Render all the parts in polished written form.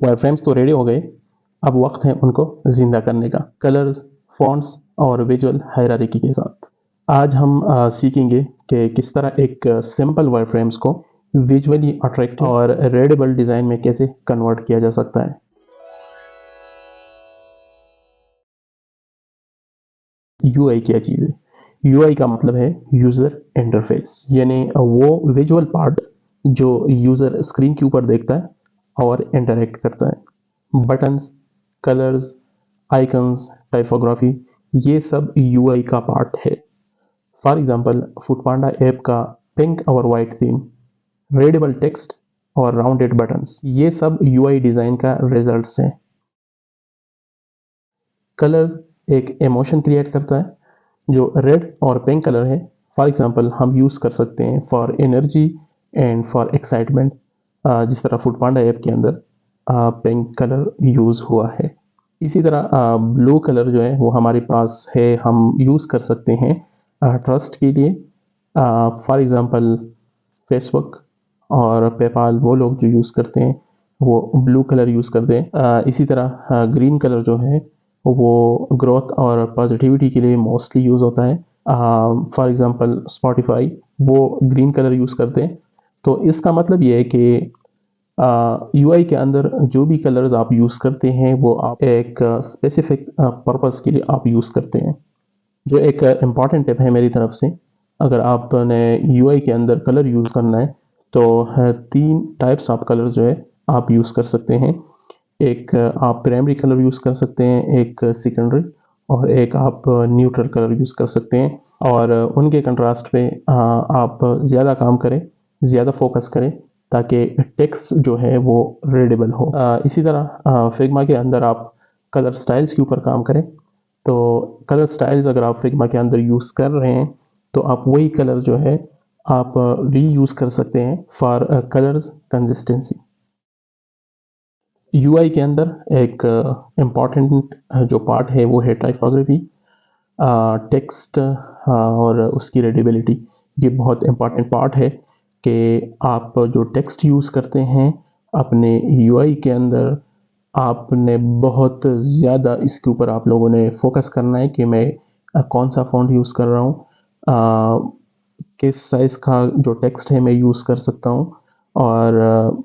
Wireframes तो ready हो गए, अब वक्त है उनको जिंदा करने का, कलर्स, फॉन्ट्स और विजुअल हायरार्की के साथ। आज हम सीखेंगे कि किस तरह एक सिंपल वायरफ्रेम्स को विजुअली अट्रैक्टिव और रीडेबल डिज़ाइन में कैसे कन्वर्ट किया जा सकता है। यूआई क्या चीज़ है? यूआई का मतलब है यूज़र इंटरफेस, यानी वो विजुअल पार्ट जो यूज़र स्क्रीन के ऊपर देखता है और इंटरेक्ट करता है। बटन्स, कलर्स, आइकन्स, टाइपोग्राफी, ये सब यूआई का पार्ट है। फॉर एग्जांपल, फूडपांडा ऐप का पिंक और वाइट थीम, रीडेबल टेक्स्ट और राउंडेड बटन्स, ये सब यूआई डिज़ाइन का रिजल्ट्स हैं। कलर्स एक इमोशन क्रिएट करता है, जो रेड और पिंक कलर है। फॉर एग्जांपल, हम यूज़ कर सकते हैं for energy and for excitement, जिस तरह फूडपांडा ऐप के अंदर पिंक कलर यूज़ हुआ है। इसी तरह ब्लू कलर जो है वो हमारे पास है, हम यूज़ कर सकते हैं ट्रस्ट के लिए। फॉर एग्जांपल, फेसबुक और पेपाल वो लोग जो यूज़ करते हैं वो ब्लू कलर यूज़ करते हैं। इसी तरह ग्रीन कलर जो है वो ग्रोथ और पॉजिटिविटी के लिए मोस्टली यूज़ होता है। फॉर एग्जांपल, स्पॉटिफाई वो ग्रीन कलर यूज़ करते हैं। तो इसका मतलब ये है कि यूआई के अंदर जो भी कलर्स आप यूज़ करते हैं वो आप एक स्पेसिफिक पर्पस के लिए आप यूज़ करते हैं। जो एक इम्पॉर्टेंट टिप है मेरी तरफ से, अगर आपने यूआई के अंदर कलर यूज़ करना है तो 3 टाइप्स ऑफ कलर जो है आप यूज़ कर सकते हैं। एक आप प्राइमरी कलर यूज़ कर सकते हैं, एक सेकेंडरी, और एक आप न्यूट्रल कलर यूज़ कर सकते हैं। और उनके कंट्रास्ट पे आप ज़्यादा काम करें, ज़्यादा फोकस करें, ताकि टेक्स्ट जो है वो रीडेबल हो। इसी तरह फिग्मा के अंदर आप कलर स्टाइल्स के ऊपर काम करें। तो कलर स्टाइल्स अगर आप फिग्मा के अंदर यूज़ कर रहे हैं तो आप वही कलर जो है आप रीयूज़ कर सकते हैं फॉर कलर्स कंसिस्टेंसी। यूआई के अंदर एक इम्पॉर्टेंट जो पार्ट है वो है टाइपोग्राफी, टेक्स्ट और उसकी रीडेबिलिटी। ये बहुत इम्पॉर्टेंट पार्ट है कि आप जो टेक्स्ट यूज़ करते हैं अपने यूआई के अंदर, आपने बहुत ज़्यादा इसके ऊपर आप लोगों ने फोकस करना है कि मैं कौन सा फ़ॉन्ट यूज़ कर रहा हूँ, किस साइज़ का जो टेक्स्ट है मैं यूज़ कर सकता हूँ, और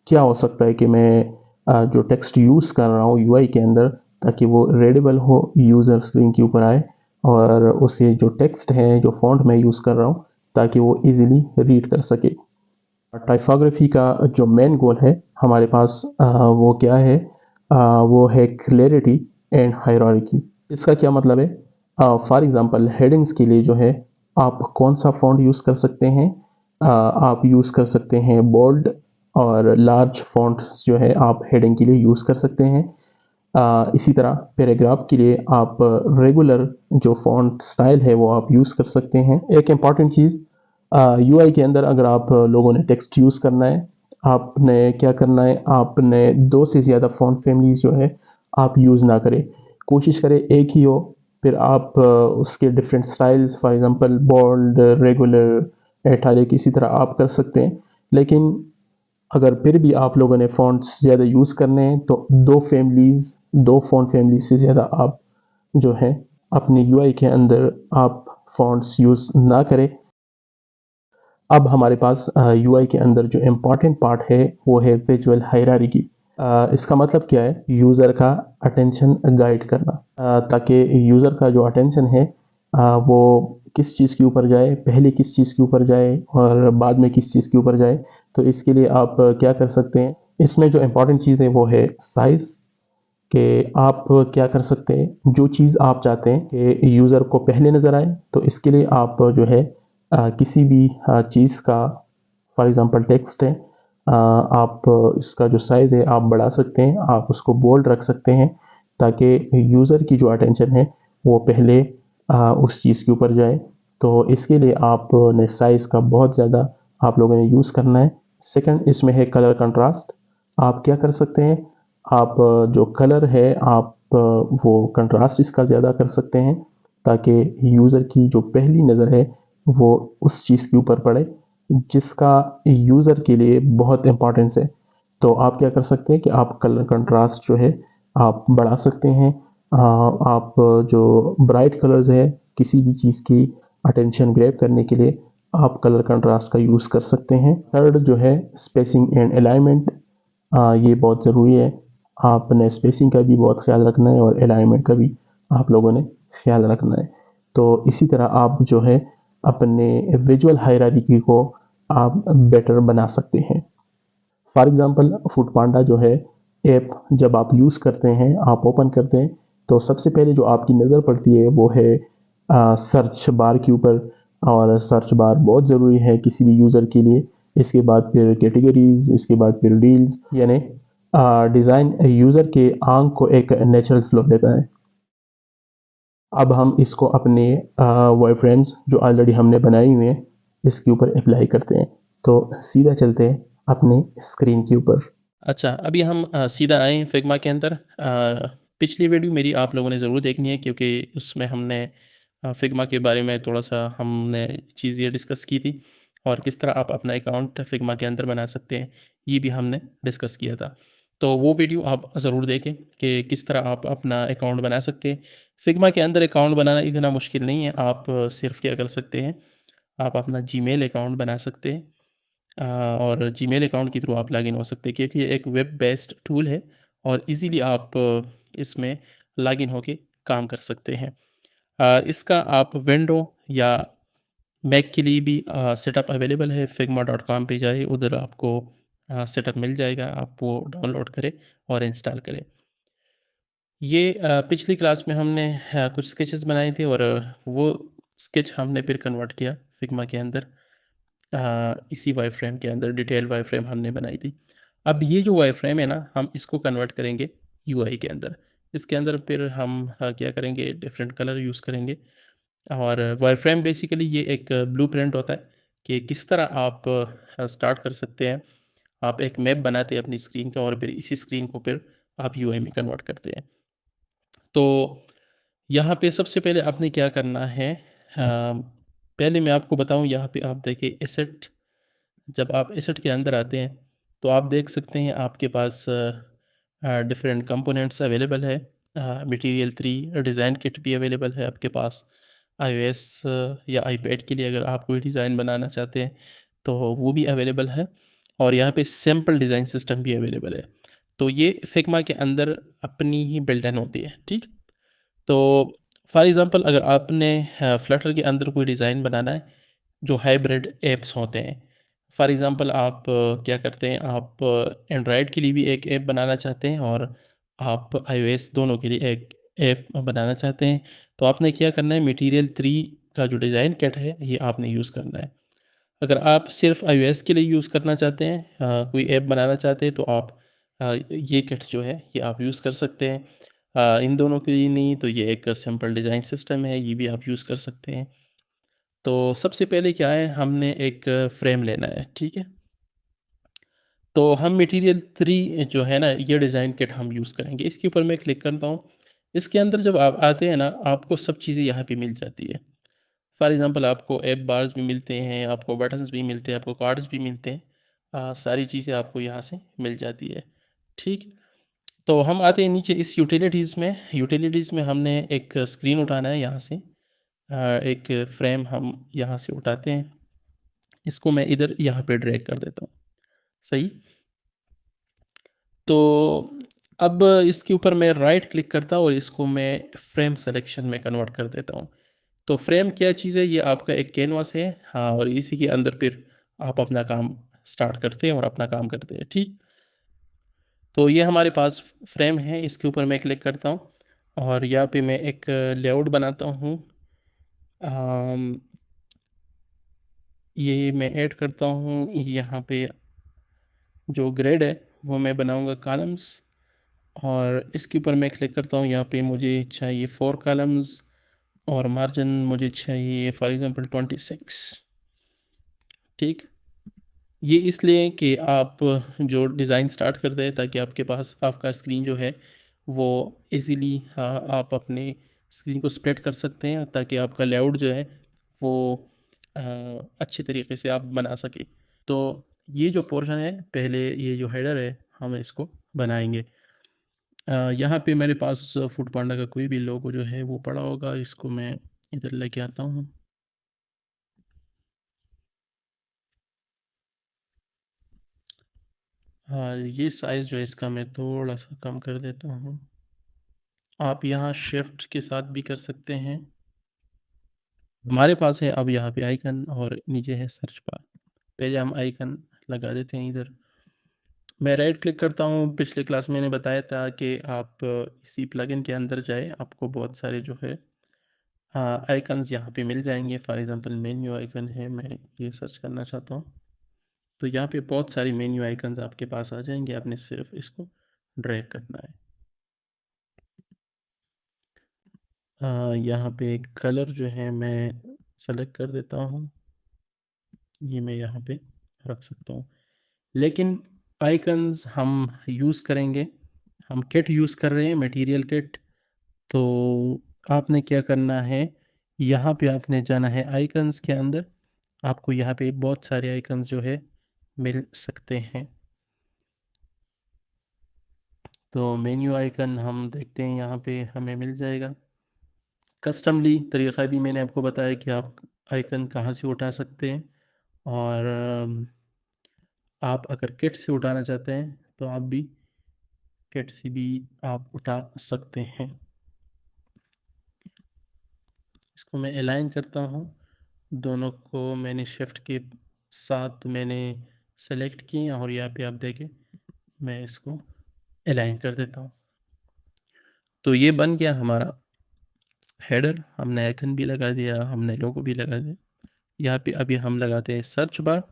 क्या हो सकता है कि मैं जो टेक्स्ट यूज़ कर रहा हूँ यूआई के अंदर, ताकि वो रीडेबल हो, यूज़र स्क्रीन के ऊपर आए, और उसे जो टेक्स्ट है, जो फ़ॉन्ट मैं यूज़ कर रहा हूँ, ताकि वो ईज़िली रीड कर सके। टाइपोग्राफी का जो मेन गोल है हमारे पास वो क्या है? वो है क्लैरिटी एंड हायरार्की। इसका क्या मतलब है? फॉर एग्जांपल, हेडिंग्स के लिए जो है आप कौन सा फ़ॉन्ट यूज़ कर सकते हैं? आप यूज़ कर सकते हैं बोल्ड और लार्ज फ़ॉन्ट्स जो है आप हेडिंग के लिए यूज़ कर सकते हैं। इसी तरह पैराग्राफ के लिए आप रेगुलर जो फ़ॉन्ट स्टाइल है वो आप यूज़ कर सकते हैं। एक इम्पॉर्टेंट चीज़, यूआई के अंदर अगर आप लोगों ने टेक्स्ट यूज़ करना है, आपने क्या करना है, आपने 2 से ज़्यादा फ़ॉन्ट फैमिलीज़ जो है आप यूज़ ना करें। कोशिश करें एक ही हो, फिर आप उसके different styles, for example bold, regular, italic, इसी तरह आप कर सकते हैं। लेकिन अगर फिर भी आप लोगों ने फ़ॉन्ट्स ज़्यादा यूज़ करने हैं तो 2 फ़ॉन्ट फैमिली से ज़्यादा आप जो है अपने यूआई के अंदर आप फ़ॉन्ट्स यूज़ ना करें। अब हमारे पास यूआई के अंदर जो इम्पॉर्टेंट पार्ट है वो है विजुअल हायरार्की। इसका मतलब क्या है? यूज़र का अटेंशन गाइड करना, ताकि यूज़र का जो अटेंशन है वो किस चीज़ के ऊपर जाए, पहले किस चीज़ के ऊपर जाए और बाद में किस चीज़ के ऊपर जाए। तो इसके लिए आप क्या कर सकते हैं? इसमें जो इम्पॉर्टेंट चीज़ है वो है साइज़, कि आप क्या कर सकते हैं, जो चीज़ आप चाहते हैं कि यूज़र को पहले नज़र आए, तो इसके लिए आप जो है किसी भी चीज़ का, फॉर एग्जांपल टेक्स्ट है, आप इसका जो साइज़ है आप बढ़ा सकते हैं, आप उसको बोल्ड रख सकते हैं, ताकि यूज़र की जो अटेंशन है वो पहले उस चीज़ के ऊपर जाए। तो इसके लिए आपने साइज़ का बहुत ज़्यादा आप लोगों ने यूज़ करना है। सेकंड, इसमें है कलर कंट्रास्ट। आप क्या कर सकते हैं, आप जो कलर है आप वो कंट्रास्ट इसका ज़्यादा कर सकते हैं, ताकि यूज़र की जो पहली नज़र है वो उस चीज़ के ऊपर पड़े जिसका यूज़र के लिए बहुत इम्पोर्टेंस है। तो आप क्या कर सकते हैं कि आप कलर कंट्रास्ट जो है आप बढ़ा सकते हैं। आप जो ब्राइट कलर्स है किसी भी चीज़ की अटेंशन ग्रैब करने के लिए आप कलर कंट्रास्ट का यूज़ कर सकते हैं। थर्ड जो है स्पेसिंग एंड अलाइनमेंट, ये बहुत ज़रूरी है। आपने स्पेसिंग का भी बहुत ख्याल रखना है और अलाइनमेंट का भी आप लोगों ने ख्याल रखना है। तो इसी तरह आप जो है अपने विजुअल हायरार्की को आप बेटर बना सकते हैं। फॉर एग्जांपल फूड पांडा जो है ऐप जब आप यूज़ करते हैं, आप ओपन करते हैं, तो सबसे पहले जो आपकी नज़र पड़ती है वो है सर्च बार के ऊपर। और सर्च बार बहुत ज़रूरी है किसी भी यूज़र के लिए। इसके बाद फिर कैटेगरीज, इसके बाद फिर डील्स, यानी डिज़ाइन यूज़र के आंख को एक नेचुरल फ्लो देता है। अब हम इसको अपने वायरफ्रेम्स जो ऑलरेडी हमने बनाई हुए हैं इसके ऊपर अप्लाई करते हैं। तो सीधा चलते हैं अपने स्क्रीन के ऊपर। अच्छा, अभी हम सीधा आए फिग्मा के अंदर। पिछली वीडियो मेरी आप लोगों ने ज़रूर देखनी है, क्योंकि उसमें हमने फिग्मा के बारे में थोड़ा सा हमने चीज़ें डिस्कस की थी, और किस तरह आप अपना अकाउंट फिग्मा के अंदर बना सकते हैं ये भी हमने डिस्कस किया था। तो वो वीडियो आप ज़रूर देखें कि किस तरह आप अपना अकाउंट बना सकते हैं। फिग्मा के अंदर अकाउंट बनाना इतना मुश्किल नहीं है। आप सिर्फ क्या कर सकते हैं, आप अपना जीमेल अकाउंट बना सकते हैं, और जीमेल अकाउंट के थ्रू आप लॉगिन हो सकते हैं, क्योंकि ये एक वेब बेस्ड टूल है और इजीली आप इसमें लॉगिन होके काम कर सकते हैं। इसका आप विंडो या मैक के लिए भी सेटअप अवेलेबल है। फिग्मा डॉट कॉम पर जाए, उधर आपको सेटअप मिल जाएगा। आप वो डाउनलोड करें और इंस्टॉल करें। ये पिछली क्लास में हमने कुछ स्केचेस बनाए थे, और वो स्केच हमने फिर कन्वर्ट किया फिग्मा के अंदर। इसी वाई फ्रेम के अंदर डिटेल वाई फ्रेम हमने बनाई थी। अब ये जो वाई फ्रेम है ना, हम इसको कन्वर्ट करेंगे यूआई के अंदर। इसके अंदर फिर हम क्या करेंगे, डिफरेंट कलर यूज़ करेंगे। और वाई फ्रेम बेसिकली ये एक ब्लूप्रिंट होता है कि किस तरह आप स्टार्ट कर सकते हैं। आप एक मैप बनाते हैं अपनी स्क्रीन का, और फिर इसी स्क्रीन को फिर आप यूआई में कन्वर्ट करते हैं। तो यहाँ पे सबसे पहले आपने क्या करना है, पहले मैं आपको बताऊँ, यहाँ पे आप देखिए एसेट। जब आप एसेट के अंदर आते हैं तो आप देख सकते हैं आपके पास डिफरेंट कंपोनेंट्स अवेलेबल है। मटेरियल 3 डिज़ाइन किट भी अवेलेबल है आपके पास। iOS या आईपैड के लिए अगर आप कोई डिज़ाइन बनाना चाहते हैं तो वो भी अवेलेबल है, और यहाँ पे सैम्पल डिज़ाइन सिस्टम भी अवेलेबल है। तो ये फिग्मा के अंदर अपनी ही बिल्ट इन होती है, ठीक। तो फॉर एग्ज़ाम्पल अगर आपने फ्लटर के अंदर कोई डिज़ाइन बनाना है जो हाइब्रिड ऐप्स होते हैं। फॉर एग्ज़ाम्पल आप क्या करते हैं, आप एंड्रॉयड के लिए भी एक ऐप बनाना चाहते हैं, और आप आईओएस दोनों के लिए एक ऐप बनाना चाहते हैं। तो आपने क्या करना है, मटेरियल 3 का जो डिज़ाइन किट है ये आपने यूज़ करना है। अगर आप सिर्फ आईओएस के लिए यूज़ करना चाहते हैं, कोई ऐप बनाना चाहते हैं, तो आप ये किट जो है ये आप यूज़ कर सकते हैं। इन दोनों के लिए नहीं तो ये एक सिंपल डिज़ाइन सिस्टम है, ये भी आप यूज़ कर सकते हैं। तो सबसे पहले क्या है, हमने एक फ्रेम लेना है, ठीक है। तो हम मटेरियल 3 जो है ना, ये डिज़ाइन किट हम यूज़ करेंगे। इसके ऊपर मैं क्लिक करता हूँ। इसके अंदर जब आप आते हैं ना, आपको सब चीज़ें यहाँ पे मिल जाती है। फॉर एग्ज़ाम्पल आपको ऐप बार्स भी मिलते हैं, आपको बटन्स भी मिलते हैं, आपको कार्ड्स भी मिलते हैं। सारी चीज़ें आपको यहाँ से मिल जाती है, ठीक। तो हम आते हैं नीचे इस यूटिलिटीज़ में। यूटिलिटीज़ में हमने एक स्क्रीन उठाना है यहाँ से। एक फ्रेम हम यहाँ से उठाते हैं। इसको मैं इधर यहाँ पे ड्रैग कर देता हूँ, सही। तो अब इसके ऊपर मैं राइट क्लिक करता हूँ और इसको मैं फ्रेम सिलेक्शन में कन्वर्ट कर देता हूँ। तो फ्रेम क्या चीज़ है, ये आपका एक कैनवास है, हाँ, और इसी के अंदर फिर आप अपना काम स्टार्ट करते हैं और अपना काम करते हैं, ठीक। तो ये हमारे पास फ्रेम है, इसके ऊपर मैं क्लिक करता हूँ और यहाँ पे मैं एक लेआउट बनाता हूँ। ये मैं ऐड करता हूँ यहाँ पे। जो ग्रेड है वो मैं बनाऊँगा कॉलम्स, और इसके ऊपर मैं क्लिक करता हूँ। यहाँ पे मुझे चाहिए 4 कॉलम्स, और मार्जिन मुझे चाहिए फॉर एग्ज़ाम्पल 26, ठीक। ये इसलिए कि आप जो डिज़ाइन स्टार्ट करते हैं ताकि आपके पास आपका स्क्रीन जो है वो इजीली आप अपने स्क्रीन को स्प्रेड कर सकते हैं, ताकि आपका लेआउट जो है वो अ, अच्छे तरीके से आप बना सकें। तो ये जो पोर्शन है, पहले ये जो हेडर है हम इसको बनाएंगे। यहाँ पे मेरे पास फूड पांडा का कोई भी लोगो जो है वो पड़ा होगा, इसको मैं इधर लेके आता हूँ। हाँ, ये साइज़ जो है इसका मैं थोड़ा सा कम कर देता हूँ। आप यहाँ शिफ्ट के साथ भी कर सकते हैं। हमारे पास है अब यहाँ पे आइकन और नीचे है सर्च बार। पहले हम आइकन लगा देते हैं इधर। मैं राइट क्लिक करता हूँ। पिछले क्लास में मैंने बताया था कि आप इसी प्लगइन के अंदर जाए, आपको बहुत सारे जो है आइकन्स यहाँ पे मिल जाएंगे। फॉर एग्जांपल मेन्यू आइकन है, मैं ये सर्च करना चाहता हूँ तो यहाँ पे बहुत सारी मेन्यू आइकन्स आपके पास आ जाएंगे, आपने सिर्फ इसको ड्रैग करना है। यहाँ पे कलर जो है मैं सेलेक्ट कर देता हूँ, ये मैं यहाँ पे रख सकता हूँ। लेकिन आइकन्स हम यूज़ करेंगे, हम किट यूज़ कर रहे हैं, मटेरियल किट। तो आपने क्या करना है, यहाँ पे आपने जाना है आइकन्स के अंदर। आपको यहाँ पे बहुत सारे आइकन्स जो है मिल सकते हैं। तो मेन्यू आइकन हम देखते हैं, यहाँ पे हमें मिल जाएगा। कस्टमली तरीक़ा भी मैंने आपको बताया कि आप आइकन कहाँ से उठा सकते हैं, और आप अगर किट से उठाना चाहते हैं तो आप भी किट से भी आप उठा सकते हैं। इसको मैं अलाइन करता हूँ, दोनों को मैंने शिफ्ट के साथ मैंने सेलेक्ट किया और यहाँ पे आप देखें मैं इसको अलाइन कर देता हूँ। तो ये बन गया हमारा हेडर। हमने आइकन भी लगा दिया, हमने लोगो भी लगा दिया। यहाँ पे अभी हम लगाते हैं सर्च बार।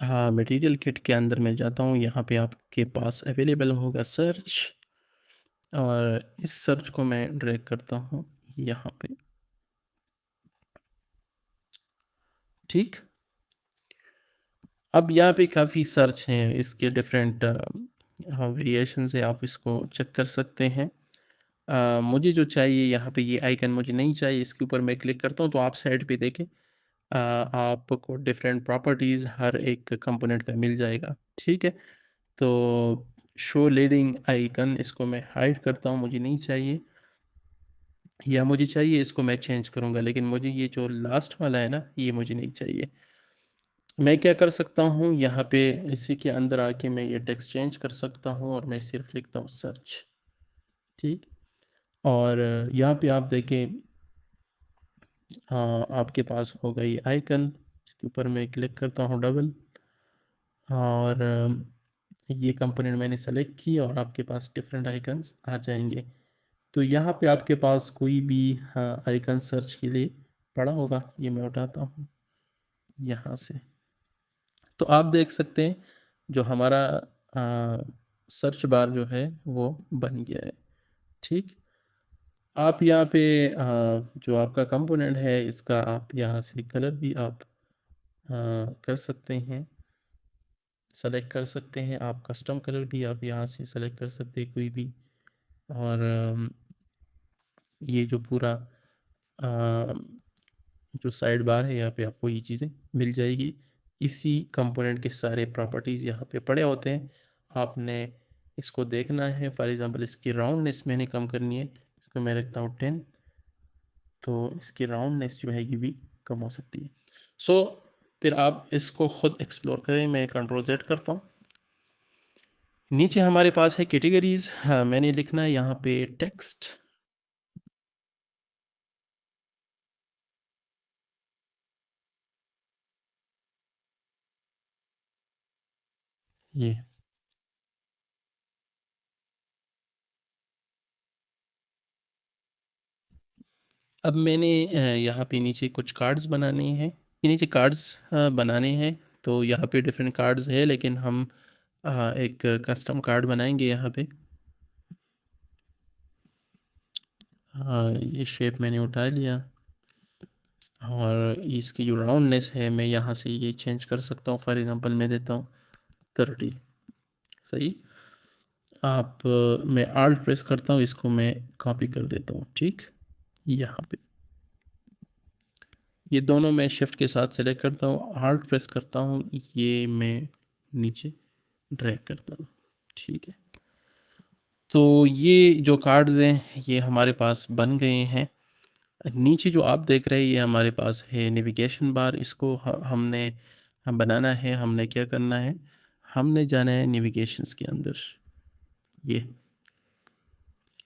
हाँ, मटेरियल किट के अंदर मैं जाता हूँ, यहाँ पे आपके पास अवेलेबल होगा सर्च, और इस सर्च को मैं ड्रैग करता हूँ यहाँ पे। ठीक, अब यहाँ पे काफ़ी सर्च हैं, इसके डिफरेंट वेरिएशन से आप इसको चेक कर सकते हैं। मुझे जो चाहिए यहाँ पे ये आइकन मुझे नहीं चाहिए, इसके ऊपर मैं क्लिक करता हूँ तो आप साइड पे देखें आपको डिफरेंट प्रॉपर्टीज़ हर एक कंपोनेंट का मिल जाएगा। ठीक है, तो शो लीडिंग आइकन इसको मैं हाइड करता हूँ, मुझे नहीं चाहिए, या मुझे चाहिए इसको मैं चेंज करूँगा, लेकिन मुझे ये जो लास्ट वाला है ना ये मुझे नहीं चाहिए। मैं क्या कर सकता हूँ, यहाँ पे इसी के अंदर आके मैं ये टेक्स्ट चेंज कर सकता हूँ और मैं सिर्फ लिखता हूँ सर्च। ठीक, और यहाँ पे आप देखें आपके पास होगा ये आइकन, इसके ऊपर मैं क्लिक करता हूँ डबल, और ये कंपोनेंट मैंने सेलेक्ट की और आपके पास डिफरेंट आइकन्स आ जाएंगे। तो यहाँ पे आपके पास कोई भी आइकन सर्च के लिए पड़ा होगा, ये मैं उठाता हूँ यहाँ से। तो आप देख सकते हैं जो हमारा सर्च बार जो है वो बन गया है। ठीक, आप यहाँ पे जो आपका कंपोनेंट है इसका आप यहाँ से कलर भी आप कर सकते हैं, सेलेक्ट कर सकते हैं। आप कस्टम कलर भी आप यहाँ से सेलेक्ट कर सकते हैं कोई भी, और ये जो पूरा जो साइड बार है यहाँ पे आपको ये चीज़ें मिल जाएगी। इसी कंपोनेंट के सारे प्रॉपर्टीज़ यहाँ पे पड़े होते हैं, आपने इसको देखना है। फॉर एग्जांपल इसकी राउंडनेस मैंने कम करनी है, इसको मैं रखता हूँ 10, तो इसकी राउंडनेस जो है ये भी कम हो सकती है। सो फिर आप इसको खुद एक्सप्लोर करें। मैं कंट्रोल Z करता हूँ। नीचे हमारे पास है कैटेगरीज। हाँ, मैंने लिखना है यहाँ पे टेक्स्ट। ये अब मैंने यहाँ पे नीचे कुछ कार्ड्स बनाने हैं, ये नीचे कार्ड्स बनाने हैं। तो यहाँ पे डिफरेंट कार्ड्स है, लेकिन हम एक कस्टम कार्ड बनाएंगे यहाँ पे। ये शेप मैंने उठा लिया, और इसकी जो राउंडनेस है मैं यहाँ से ये चेंज कर सकता हूँ। फॉर एग्जांपल मैं देता हूँ 30। सही, आप मैं आल्ट प्रेस करता हूँ, इसको मैं कॉपी कर देता हूँ। ठीक, यहाँ पे ये दोनों मैं शिफ्ट के साथ सेलेक्ट करता हूँ, आल्ट प्रेस करता हूँ, ये मैं नीचे ड्रैग करता हूँ। ठीक है, तो ये जो कार्ड्स हैं ये हमारे पास बन गए हैं। नीचे जो आप देख रहे हैं ये हमारे पास है नेविगेशन बार। इसको हमने बनाना है। हमने क्या करना है, हमने जाना है नेविगेशंस के अंदर, ये।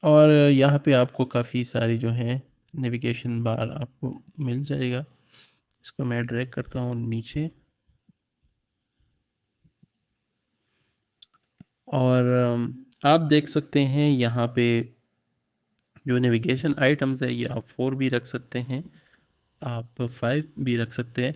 और यहाँ पे आपको काफ़ी सारी जो है नेविगेशन बार आपको मिल जाएगा। इसको मैं ड्रैग करता हूँ नीचे, और आप देख सकते हैं यहाँ पे जो नेविगेशन आइटम्स है ये आप 4 भी रख सकते हैं, आप 5 भी रख सकते हैं।